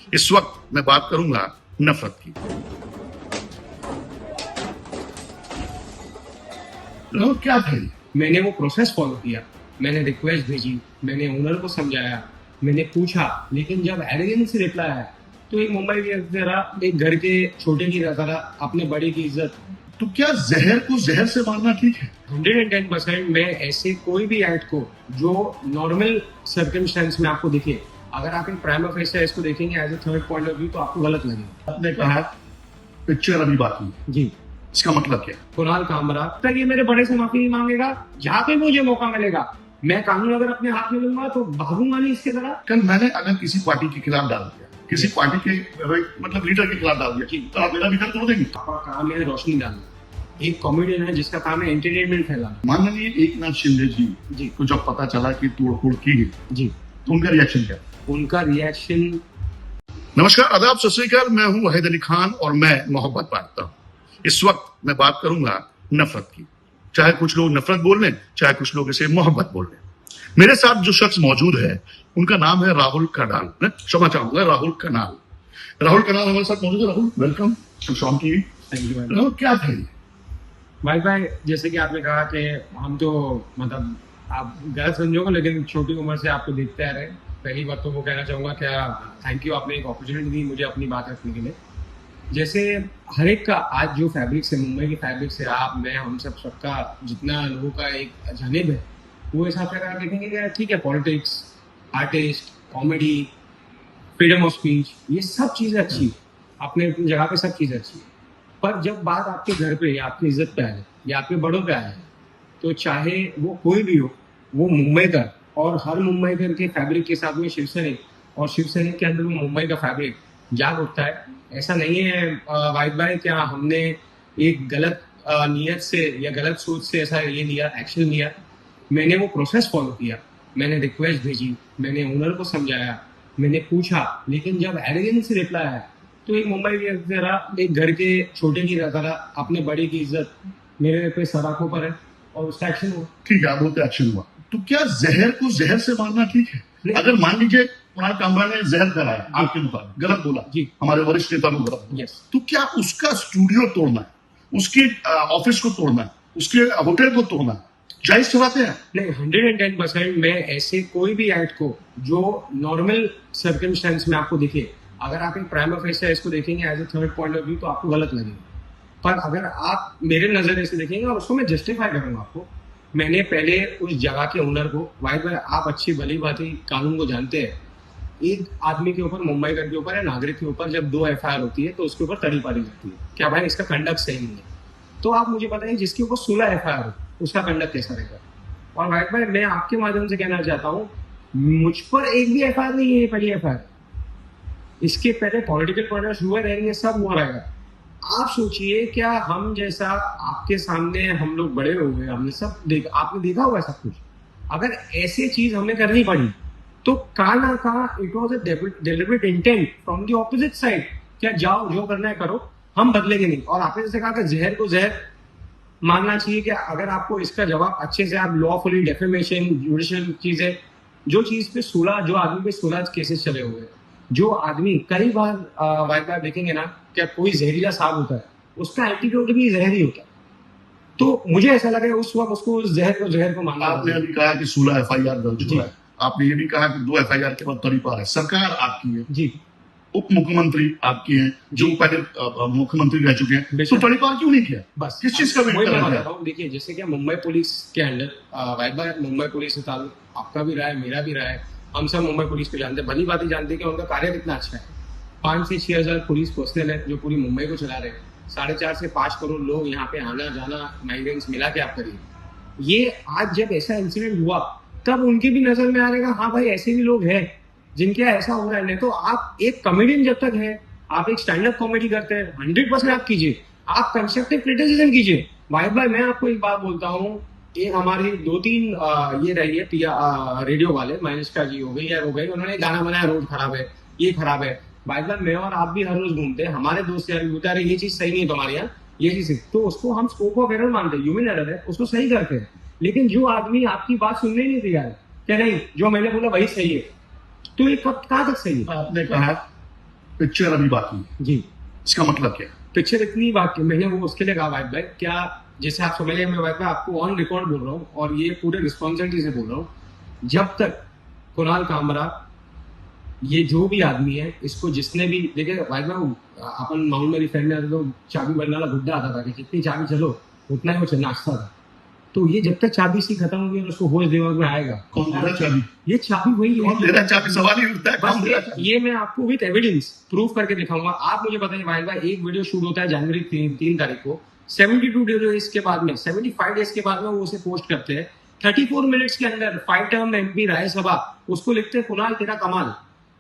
इस वक्त मैं बात करूंगा नफरत की। तो क्या था ये? मैंने वो प्रोसेस फॉलो किया, मैंने रिक्वेस्ट भेजी, मैंने ओनर को समझाया, मैंने पूछा, लेकिन जब एरोगेंस से रिप्लाई आया तो एक मुंबई की तरह एक घर के छोटे की तरह अपने बड़े की इज्जत। तो क्या जहर को जहर से मारना ठीक है? 110% मैं ऐसे कोई भी एक्ट को जो नॉर्मल सर्कमस्टेंस में आपको दिखे, अगर आप एक प्राइम ऑफिसर इसको देखेंगे as a third point of view तो आपको गलत लगेगा। आपने कहा पिक्चर अभी बाकी है, जी, इसका मतलब क्या? कुणाल कामरा तक ये मेरे बड़े से माफी नहीं मांगेगा, जहाँ पे मुझे मौका मिलेगा मैं कानून अगर अपने हाथ में लूंगा तो भागूंगा नहीं इसके तरह। कल मैंने अगर किसी पार्टी के खिलाफ डाल दिया, किसी पार्टी के मतलब लीडर के खिलाफ डाल दिया, तो आप मेरा भी घर तोड़ देंगे? आपका काम है रोशनी डालना, एक कॉमेडियन है जिसका काम है एंटरटेनमेंट फैलाना। माननीय एकनाथ शिंदे जी जी को जब पता चला कि तोड़फोड़ की गई, जी, तो उनका रिएक्शन क्या? उनका रिएक्शन। नमस्कार, आदाब, सत श्री अकाल। मैं हूं वहीद अली खान और मैं मोहब्बत बांटता हूं। इस वक्त मैं बात करूंगा नफरत की। चाहे कुछ लोग नफरत बोल लें, चाहे कुछ लोग इसे मोहब्बत बोल लें। मेरे साथ जो शख्स मौजूद है उनका नाम है राहुल कनाल। मैं क्षमा चाहूंगा, राहुल कनाल। राहुल कनाल हमारे साथ मौजूद है। राहुल, वेलकम टू शॉम टीवी। थैंक यू राहुल, क्या था ये? भाई जैसे कि आपने कहा कि हम तो मतलब आप गलत समझोगे, लेकिन छोटी उम्र से आपको देखते आ रहे हैं। पहली बात तो वो कहना चाहूंगा क्या थैंक यू, आपने एक अपॉर्चुनिटी दी मुझे अपनी बात रखने के लिए। जैसे हर एक का आज जो फैब्रिक्स है, मुंबई की फैब्रिक्स है, आप मैं हम सबका जितना लोगों का एक जानिब है, वो हिसाब से अगर देखेंगे कि ठीक है, politics, artist, comedy, freedom of speech, ये सब चीज़ें अच्छी है, अपने अपनी जगह पे सब चीज़ें अच्छी है। पर जब बात आपके घर पे या आपकी इज्जत पे आ जाए या आपके बड़ों पे आ जाए, तो चाहे वो कोई भी हो, वो मुंबई का और हर मुंबई के फैब्रिक के साथ में शिवसैनिक और शिवसैनिक के अंदर वो मुंबई का फैब्रिक जाग उठता है। ऐसा नहीं है वाहिद भाई क्या हमने एक गलत नीयत से या गलत सोच से ऐसा ये लिया, एक्शन लिया। मैंने वो प्रोसेस फॉलो किया, मैंने रिक्वेस्ट भेजी, मैंने ओनर को समझाया, मैंने पूछा, लेकिन जब एरोगेंस से रिप्लाई आया तो एक मुंबई की तरह एक घर के छोटे की तरह अपने बड़े की इज्जत मेरे पे सराखों पर है और उसका एक्शन हुआ। ठीक है, आप बोलते एक्शन हुआ, तो क्या जहर को जहर से मारना ठीक है? नहीं। अगर मान लीजिए कुणाल कामरा ने जहर कराया, आपके मुताबिक गलत बोला जी, हमारे वरिष्ठ नेता को गलत बोला, यस, तो क्या उसका स्टूडियो तोड़ना है, उसके ऑफिस को तोड़ना है, उसके होटल को तोड़ना है, जायज ठहराते हैं? नहीं, 110% मैं ऐसे कोई भी एक्ट को जो नॉर्मल सर्कमस्टेंस में आपको दिखे, अगर आप एक प्राइम ऑफिसर इसको देखेंगे as a third point of view तो आपको गलत लगेगा। पर अगर आप मेरे नजरिए से देखेंगे और उसको मैं जस्टिफाई करूंगा आपको, मैंने पहले उस जगह के ओनर को, वाहिद भाई आप अच्छी भली बात कानून को जानते हैं, एक आदमी के ऊपर, मुंबई के ऊपर या नागरिक के ऊपर जब 2 FIR होती है तो उसके ऊपर तड़ी पारी जाती है, क्या भाई इसका कंडक्ट सही नहीं है। तो आप मुझे बताइए जिसके ऊपर 16 FIR हो उसका कंडक्ट कैसा रहेगा। और वाहिद भाई मैं आपके माध्यम से कहना चाहता हूँ, मुझ पर एक भी FIR नहीं है, ये पहली FIR। इसके पहले पॉलिटिकल प्रोटेस्ट हुए रहेंगे, सब हुआ रहेगा। आप सोचिए क्या हम जैसा आपके सामने हम लोग बड़े हो गए, हमने सब आपने देखा हुआ सब कुछ, अगर ऐसी चीज हमें करनी पड़ी तो कहा ना कहा it was a deliberate intent from the opposite side, क्या जाओ जो करना है करो, हम बदलेंगे नहीं। और आपने जैसे कहा कि जहर को जहर मानना चाहिए, कि अगर आपको इसका जवाब अच्छे से आप लॉफुली डेफेमेशन जुडिशियल चीजें, जो चीज पे 16, जो आदमी पे 16 केसेस चले हुए हैं, जो आदमी कई बार वाइट देखेंगे ना, क्या कोई जहरीला सांप होता है उसका एंटीडोट भी जहर ही होता है। तो मुझे ऐसा लगा उस वक्त उसको उस जहर को मानना। आपने अभी कहा कि 16 FIR दर्ज हुआ है, आपने ये भी कहा कि 2 FIR के बाद तड़ी पार है। सरकार आपकी है जी, उप मुख्यमंत्री आपकी हैं, जो पहले मुख्यमंत्री रह चुके हैं, तो तड़ी पार क्यों नहीं किया? बस किस चीज का वेट कर रहे हैं? देखिए जैसे कि मुंबई पुलिस के अंडर वाइट भाई, मुंबई पुलिस से ताल्लुक आपका भी रहा है, मेरा भी रहा है, हम सब मुंबई पुलिस को जानते हैं, भली बात ही जानते हैं कि उनका कार्य कितना अच्छा है। 5 से 6 हजार पुलिस पर्सनल है जो पूरी मुंबई को चला रहे हैं, 4.5 से 5 करोड़ लोग यहाँ पे आना जाना माइग्रेंट्स मिला के आप करिए। ये आज जब ऐसा इंसिडेंट हुआ तब उनकी भी नजर में आ रहेगा, हाँ भाई ऐसे भी लोग हैं जिनके ऐसा हो रहा है। नहीं तो आप एक कॉमेडियन जब तक है, आप एक स्टैंड अप कॉमेडी करते हैं, 100% आप कीजिए, आप कंस्ट्रक्टिव क्रिटिसिज्म कीजिए। वाहिद भाई मैं आपको एक बात बोलता हूँ, एक हमारी 2-3 ये रही है रेडियो वाले, महेशिका जी हो गई या हो गई, उन्होंने गाना बनाया रोड खराब है, ये खराब है। वाहिद भाई मैं और आप भी हर रोज घूमते हैं, हमारे दोस्त यार भी बता रहे ये चीज सही नहीं है तुम्हारे यहाँ, ये चीज, तो उसको हम स्कोप ऑफ एरर मानते हैं, ह्यूमन एरर है, उसको सही करते हैं। लेकिन जो आदमी आपकी बात सुनने नहीं तैयार है, क्या नहीं जो मैंने बोला वही सही है, तो ये कब कहाँ तक सही है? आपने कहा पिक्चर अभी बाकी है, जी इसका मतलब क्या है? पिक्चर इतनी बाकी, मैंने वो उसके लिए कहा वाइब भाई, क्या जैसे आप समझ मैं वाइब भाई आपको ऑन रिकॉर्ड बोल रहा हूँ और ये पूरे रिस्पॉन्सिबिलिटी से बोल रहा हूँ, जब तक कुणाल कामरा ये जो भी आदमी है इसको जिसने भी देखे वाइब भाई, अपन माउंट मेरी फ्रेंड में आते तो चाबी बनने वाला बुड्ढा आता था कि जितनी चाबी चलो उतना ही वो नाचता था। तो ये जब तक चाबी सी खत्म होगी और उसको होश दिमाग में आएगा, कौन दे रहा है चाबी? ये चाबी वही है। कौन दे रहा है चाबी? सवाल ही उठता है, बस कौन दे रहा है चाबी? ये मैं आपको विद एविडेंस प्रूफ करके दिखाऊंगा। आप मुझे बताइए वाहिद भाई, एक वीडियो शूट होता है जनवरी 3 तारीख को, 72 डेज के बाद में, 75 डेज के बाद में वो उसे पोस्ट करते हैं। 34 मिनट्स के अंदर 5 टर्म एमपी राज्यसभा, उसको लिखते हैं कुणाल तेरा कमाल।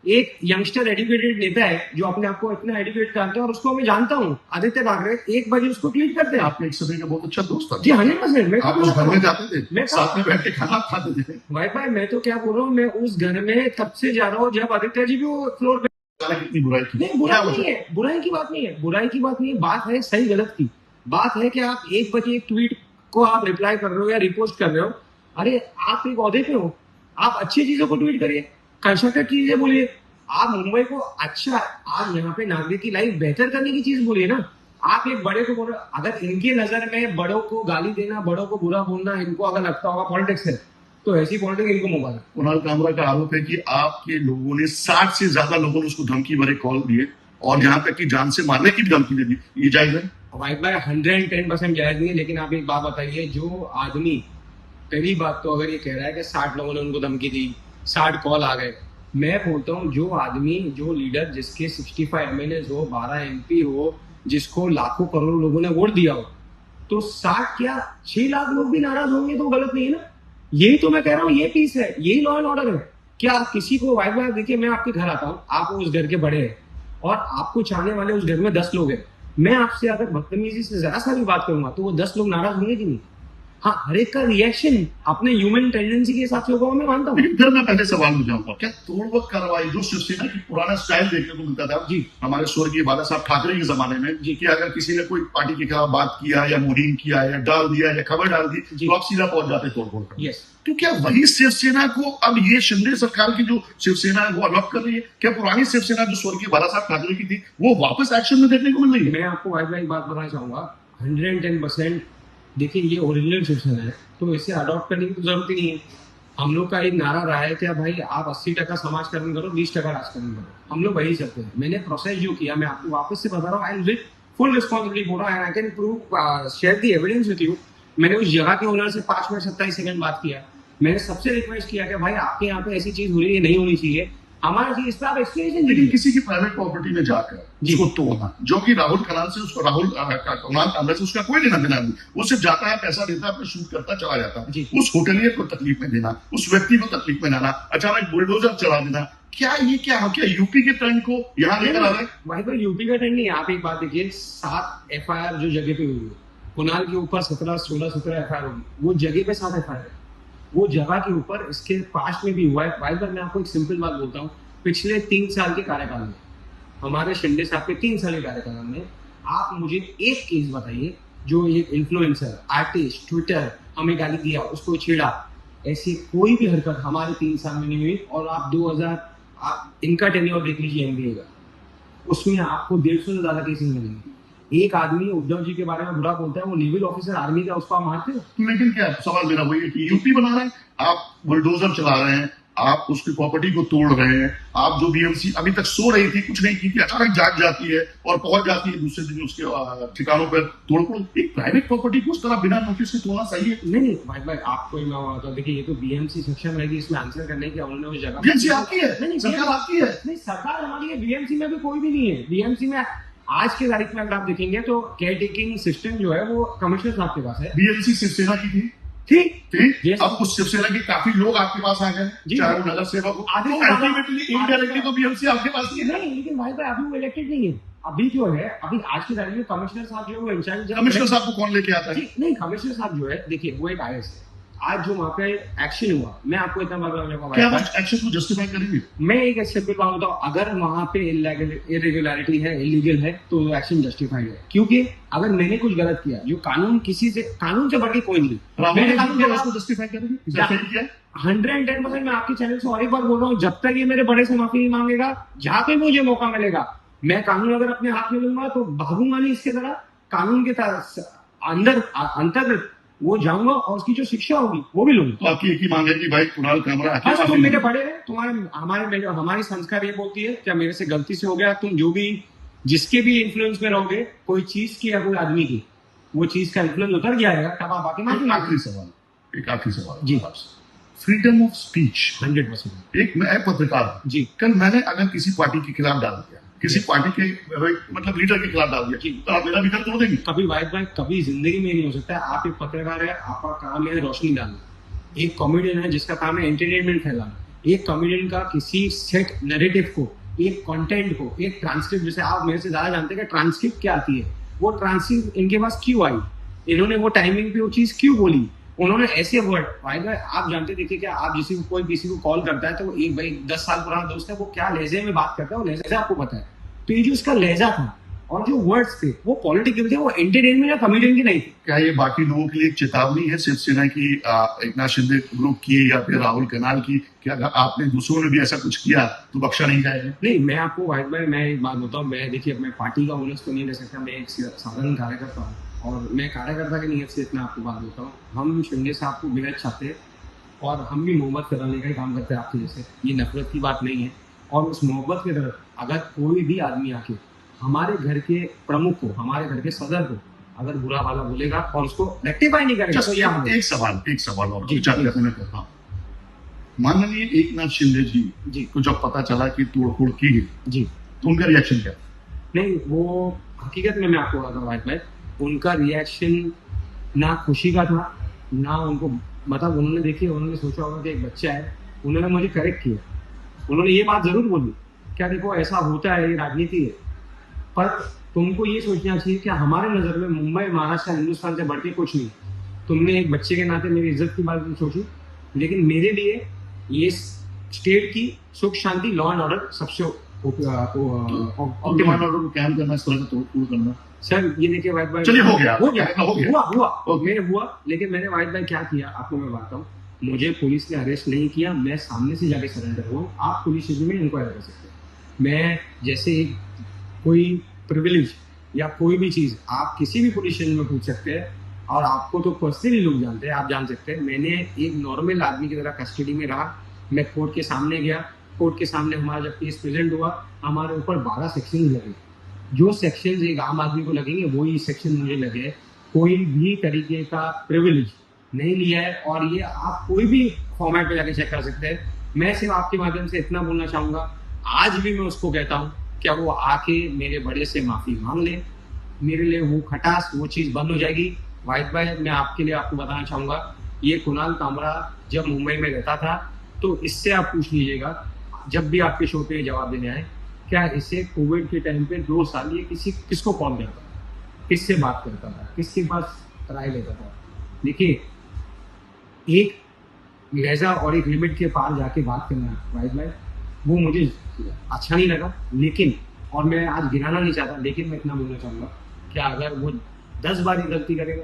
एक यंगस्टर एजुकेटेड नेता है जो अपने आप को इतना एजुकेट करते हैं और उसको मैं जानता हूँ, आदित्य ठाकरे 1 बजे उसको ट्वीट करते हैं। आपने एक समय का बहुत अच्छा दोस्त था जी 100%। मैं आप उस घर में जाते थे, मैं साथ में बैठ के खाना खाते थे। भाई भाई मैं तो क्या बोल रहा हूँ, मैं उस घर में तब से जा रहा हूँ जब आदित्य जी भी वो फ्लोर पे। कितनी बुराई की? नहीं बुराई नहीं है, बुराई की बात नहीं है, बुराई की बात नहीं है, बात है सही गलत की। बात है कि आप 1 बजे एक ट्वीट को आप रिप्लाई कर रहे हो या रिपोस्ट कर रहे हो। अरे आप एक ओहदे पे हो, आप अच्छी चीजों को ट्वीट करिए, कंस्ट्रक्टिव चीजें बोलिए। आप मुंबई को अच्छा, आप यहाँ पे नागरिक की लाइफ बेहतर करने की चीज बोलिए ना। आप एक बड़े को बोल रहे, अगर इनकी नजर में बड़ों को गाली देना, बड़ों को बुरा बोलना इनको अगर लगता होगा पॉलिटिक्स है, तो ऐसी पॉलिटिक्स इनको मुबारक। कुणाल कामरा का आरोप है कि आपके लोगों ने 60 से ज्यादा लोगों ने उसको धमकी भरे कॉल दिए और यहाँ तक कि जान से मारने की भी धमकी दे दी। ये जायज है? वाइफ भाई 110% जायज नहीं है। लेकिन आप एक बात बताइए, जो आदमी, पहली बात तो अगर ये कह रहा है कि 60 लोगों ने उनको धमकी दी, 60 कॉल आ गए, मैं बोलता हूँ जो आदमी, जो लीडर जिसके 65 एमएलए हो, 12 एमपी हो, जिसको लाखों करोड़ों लोगों ने वोट दिया हो, तो 60 क्या 6 लाख लोग भी नाराज होंगे तो गलत नहीं है ना। यही तो मैं कह रहा हूँ, ये पीस है, यही लॉ एंड ऑर्डर है। क्या किसी को वाइफ भाई देखिए, मैं आपके घर आता हूँ, आप उस घर के बड़े हैं और आपको चाहने वाले उस घर में 10 लोग हैं, मैं आपसे अगर बदतमीजी से जरा सा भी बात करूंगा तो वो 10 लोग नाराज होंगे कि नहीं? हाँ, हर एक का रिएक्शन अपने ह्यूमन टेंडेंसी के हिसाब से होगा, मैं मानता हूँ। लेकिन फिर मैं पहले सवाल में जाऊंगा, क्या तोड़वक कार्रवाई जो शिवसेना की पुराना स्टाइल देखने को मिलता था जी हमारे स्वर्गीय बाला साहब ठाकरे के जमाने में, जी, कि अगर किसी ने कोई पार्टी के खिलाफ बात किया या मुहिम किया या डाल दिया या खबर डाल दी जी, तो आप सीधा पहुंच जाते तोड़फोड़ कर। यस, तो क्या वही शिवसेना को अब ये शिंदे सरकार की जो शिवसेना है वो अडॉप्ट कर रही है? क्या पुरानी शिवसेना जो स्वर्गीय बाला साहब ठाकरे की थी वो वापस एक्शन में देखने को मिल रही है? मैं आपको वाइफ भाई एक बात बताना चाहूंगा, 110%। देखिए ये ओरिजिनल शिवसेना है तो इसे अडॉप्ट करने की तो जरूरत ही नहीं है। हम लोग का एक नारा रहा है कि भाई आप 80% समाजकरण करो, 20% राजकरण करो, हम लोग वही चलते हैं। मैंने प्रोसेस जो किया, मैं आपको वापस से बता रहा हूँ, आई विल फुल रिस्पॉन्सिबिलिटी बोल रहा है, I can prove, share the evidence with you. मैंने उस जगह के ओनर से 5 मिनट 27 सेकंड बात किया। मैंने सबसे रिक्वेस्ट किया कि भाई आपके यहाँ पे ऐसी चीज हो रही है, नहीं होनी चाहिए, हमारे चीज इस पर आप एक्सप्लेनेशन लेकिन दीजिए। किसी की प्राइवेट प्रॉपर्टी में जाकर उसको तोड़ना, जो कि राहुल कनाल से उसको कुणाल कामरा से उसका कोई लेना देना नहीं, वो सिर्फ जाता है, पैसा देता है, अपने शूट करता चला जाता है। उस होटलियर को तकलीफ में देना, उस व्यक्ति को तकलीफ में लाना, अचानक बुलडोजर चला देना, क्या यूपी के ट्रेंड को यहाँ लेकर आ रहे हैं? भाई भाई यूपी का ट्रेंड नहीं। आप एक बात देखिए, 7 एफआईआर जो जगह पे हुई है, कुणाल के ऊपर 16 एफआईआर होगी, वो जगह पे 7 एफआईआर, वो जगह के ऊपर इसके पास में भी हुआ है। भाई भाई मैं आपको एक सिंपल बात बोलता हूँ, पिछले 3 साल के कार्यकाल में, हमारे शिंदे साहब के 3 साल के कार्यकाल में, आप मुझे एक केस बताइए जो एक इन्फ्लुएंसर, आर्टिस्ट, ट्विटर हमें गाली दिया, उसको छेड़ा, ऐसी कोई भी हरकत हमारे 3 साल में नहीं हुई। और आप 2000, आप इनका टेन्योर देख लीजिए एमबीए का, उसमें आपको 150 से ज्यादा केसेस मिलेंगे। एक आदमी उद्धव जी के बारे में बुरा बोलता है, वो नेवल ऑफिसर आर्मी का, उसको आप मारते हो। लेकिन क्या सवाल मेरा वही है कि यूपी बना रहे हैं, आप बुलडोजर चला रहे हैं, आप उसकी प्रॉपर्टी को तोड़ रहे हैं, आप जो बीएमसी अभी तक सो रही थी, कुछ नहीं की थी, अचानक जाग जाती है और पहुंच जाती है दूसरे दिन उसके ठिकानों पर तोड़फोड़। एक प्राइवेट प्रॉपर्टी को उस तरह बिना नोटिस के तोड़ना सही है? नहीं भाई भाई आपको मैं बताता हूं, देखिए ये तो बीएमसी सेक्शन रहेगी, इसमें आंसर करने की उन्होंने उस जगह। बीएमसी आपकी है? नहीं, सरकार आपकी है? नहीं, सरकार हमारी है, बीएमसी में भी कोई भी नहीं है। बीएमसी में आज की तारीख में अगर आप देखेंगे तो केयर टेकिंग सिस्टम जो है वो कमिश्नर साहब के पास है। बीएमसी शिवसेना की थी, ठीक, अब उस शिवसेना के काफी लोग आपके पास आ गए, चाहे वो नगर सेवक हो, अल्टीमेटली इनडायरेक्टली तो बीएमसी आपके पास ही है। नहीं, लेकिन भाई भाई अभी वो इलेक्टेड नहीं है। अभी जो है, अभी आज की तारीख में कमिश्नर साहब जो है वो इंचार्ज। कमिश्नर साहब को कौन लेके आता है? नहीं, कमिश्नर साहब जो है, देखिए वो एक आईएएस है। आज जो वहाँ पे एक्शन हुआ, मैं आपको इतना बात बताऊंगा, क्या आप एक्शन को जस्टिफाई करेंगे? मैं एक सिंपल बात बताऊं, अगर वहां पे इरेगुलरिटी है, इलीगल है, तो एक्शन जस्टिफाइड है। क्योंकि अगर मैंने कुछ गलत किया, जो कानून से बढ़ के कोई नहीं, मैंने कानून को जस्टिफाई करेंगे? 110% मैं आपके चैनल से और एक बार बोल रहा हूँ, जब तक ये मेरे बड़े से माफी नहीं मांगेगा, जहां पे मुझे मौका मिलेगा मैं कानून अगर अपने हाथ में लूंगा तो भागूंगा नहीं इसके तरह, कानून के अंदर अंतर्गत वो जाऊंगा और उसकी जो शिक्षा होगी वो भी लूंगा। तो आपकी एक ही मांग है कि भाई कुणाल कामरा आके बस माफी तुम मेरे मांगे। बड़े हैं, हमारी संस्कार ये बोलती है क्या मेरे से गलती से हो गया, तुम जो भी जिसके भी इन्फ्लुएंस में रहोगे, कोई चीज की या कोई आदमी की, वो चीज का इन्फ्लुएंस उतर गया है तब आप आके माफी एक मांगो। आखिरी सवाल जी। आपसे, फ्रीडम ऑफ स्पीच। 100%। एक मैं पत्रकार हूं। जी। कल मैंने अगर किसी पार्टी के खिलाफ डाल दिया, किसी पार्टी के मतलब लीडर के खिलाफ डाल दिया, जी। तो आप मेरा भी कर तोड़ देंगे? कभी वाइट भाई कभी जिंदगी में नहीं हो सकता है। आप एक पत्रकार है, आपका काम है रोशनी डालना। एक कॉमेडियन है जिसका काम है एंटरटेनमेंट फैलाना। एक कॉमेडियन का किसी सेट नैरेटिव को, एक कंटेंट को, एक ट्रांसक्रिप्ट, जैसे आप मेरे से ज्यादा जानते हैं कि ट्रांसक्रिप्ट क्या आती है, वो ट्रांसक्रिप्ट इनके पास क्यों आई, इन्होंने वो टाइमिंग पे वो चीज क्यों बोली, उन्होंने ऐसे वर्ड। भाई आप जानते देखिए क्या, आप कोई किसी को कॉल करता है तो एक भाई 10 साल पुराना दोस्त है, वो क्या लहजे में बात करता है, वो लहजा आपको पता है। तो ये जो उसका लहजा था और जो वर्ड्स थे वो पॉलिटिकल थे, वो एंटरटेनमेंट या कॉमेडियन की नहीं थी। क्या ये बाकी लोगों के लिए एक चेतावनी है, शिवसेना की, एकनाथ शिंदे ग्रुप की या फिर राहुल कनाल की, कि अगर आपने दूसरों ने भी ऐसा कुछ किया तो बख्शा नहीं जाएगा? नहीं, मैं आपको वाहिद भाई मैं एक बात बताऊं, मैं देखिए मैं पार्टी का ओनर्स तो नहीं ले सकता, मैं एक साधारण कार्यकर्ता हूँ और मैं कार्यकर्ता की नीयत से इतना आपको बात बोलता हूँ। हम शिंदे साहब को बेहद चाहते हैं और हम भी मोहब्बत फैलाने का ही काम करते हैं आपके जैसे, ये नफरत की बात नहीं है। और उस मोहब्बत की तरफ अगर कोई भी आदमी आके हमारे घर के प्रमुख को, हमारे घर के सदर को अगर बुरा भला बोलेगा और उसको रेक्टिफाई नहीं करेगा तो ये एक सवाल और जी, विचार जी। करने में करता हूँ। माननीय एकनाथ शिंदे जी जी। को जब पता चला कि तोड़फोड़ की गई, जी। तो उनका रिएक्शन क्या? नहीं, वो हकीकत में मैं आपको बताता हूँ भाई, उनका रिएक्शन ना खुशी का था ना उनको, मतलब उन्होंने देखिए उन्होंने सोचा होगा कि एक बच्चा है, उन्होंने मुझे करेक्ट किया, उन्होंने ये बात जरूर बोली क्या देखो ऐसा होता है, ये राजनीति है, पर तुमको ये सोचना चाहिए कि हमारे नजर में मुंबई, महाराष्ट्र, हिंदुस्तान से बढ़ के कुछ नहीं। तुमने एक बच्चे के नाते मेरी इज्जत की बात नहीं सोची, लेकिन मेरे लिए ये स्टेट की सुख शांति, लॉ एंड ऑर्डर सबसे डिमांड ऑर्डर को कैम करना, इस तरह से तोड़फोड़ करना। सर ये देखिए वाहिद भाई, चलिए हो गया हुआ मेरे हुआ, लेकिन मैंने वाहिद भाई क्या किया आपको मैं बताता हूँ। मुझे पुलिस ने अरेस्ट नहीं किया, मैं सामने से जाके सरेंडर हुआ। आप पुलिस स्टेशन में इंक्वायरी कर सकते हैं। मैं जैसे कोई प्रिविलेज या कोई भी चीज आप किसी भी पुलिस स्टेशन में पूछ सकते हैं और आपको तो पर्सनली लोग जानते हैं, आप जान सकते हैं। मैंने एक नॉर्मल आदमी की तरह कस्टडी में रहा, मैं कोर्ट के सामने गया, कोर्ट के सामने हमारा जब केस प्रेजेंट हुआ, हमारे ऊपर 12 सेक्शन लगे। जो सेक्शन एक आम आदमी को लगेंगे वही सेक्शन मुझे लगे। कोई भी तरीके का प्रिविलेज नहीं लिया है और ये आप कोई भी फॉर्मेट पे जाके चेक कर सकते हैं। मैं सिर्फ आपके माध्यम से इतना बोलना चाहूंगा, आज भी मैं उसको कहता हूँ क्या वो आके मेरे बड़े से माफी मांग ले, मेरे लिए वो खटास, वो चीज बंद हो जाएगी। वाहिद भाई मैं आपके लिए आपको बताना चाहूंगा, ये कुणाल कामरा जब मुंबई में रहता था तो इससे आप पूछ लीजिएगा, जब भी आपके शो पे जवाब देने आए, क्या इसे कोविड के टाइम पे 2 साल ये किसको कॉल करता था, किससे बात करता था, किसके पास राय लेता था। देखिए एक लहजा और एक लिमिट के पार जाके बात करना वाहिद भाई, वो मुझे अच्छा नहीं लगा। लेकिन और मैं आज गिराना नहीं चाहता, लेकिन मैं इतना बोलना चाहूंगा क्या अगर वो 10 बार ही गलती करेगा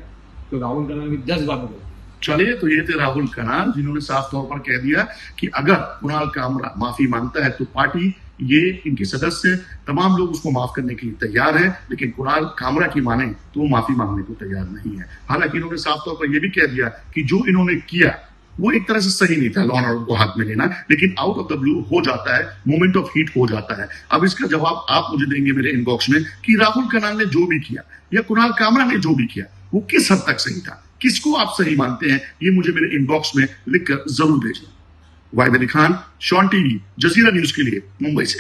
तो राहुल गांधी भी 10 बार होगा। चलिए, तो ये थे राहुल कनाल जिन्होंने साफ तौर पर कह दिया कि अगर कुणाल कामरा माफी मांगता है तो पार्टी, ये इनके सदस्य, तमाम लोग उसको माफ करने के लिए तैयार है, लेकिन कुणाल कामरा की माने तो वो माफी मांगने को तैयार नहीं है। हालांकि इन्होंने साफ तौर पर यह भी कह दिया कि जो इन्होंने किया वो एक तरह से सही नहीं था, लॉ एंड ऑर्डर को हाथ में लेना, लेकिन आउट ऑफ द ब्लू हो जाता है, मोमेंट ऑफ हीट हो जाता है। अब इसका जवाब आप मुझे देंगे मेरे इनबॉक्स में कि राहुल कनाल ने जो भी किया या कुणाल कामरा ने जो भी किया वो किस हद तक सही था, किसको आप सही मानते हैं, ये मुझे मेरे इनबॉक्स में लिखकर जरूर भेजें। वाहिद अली खान, शॉन टीवी, जजीरा न्यूज के लिए मुंबई से।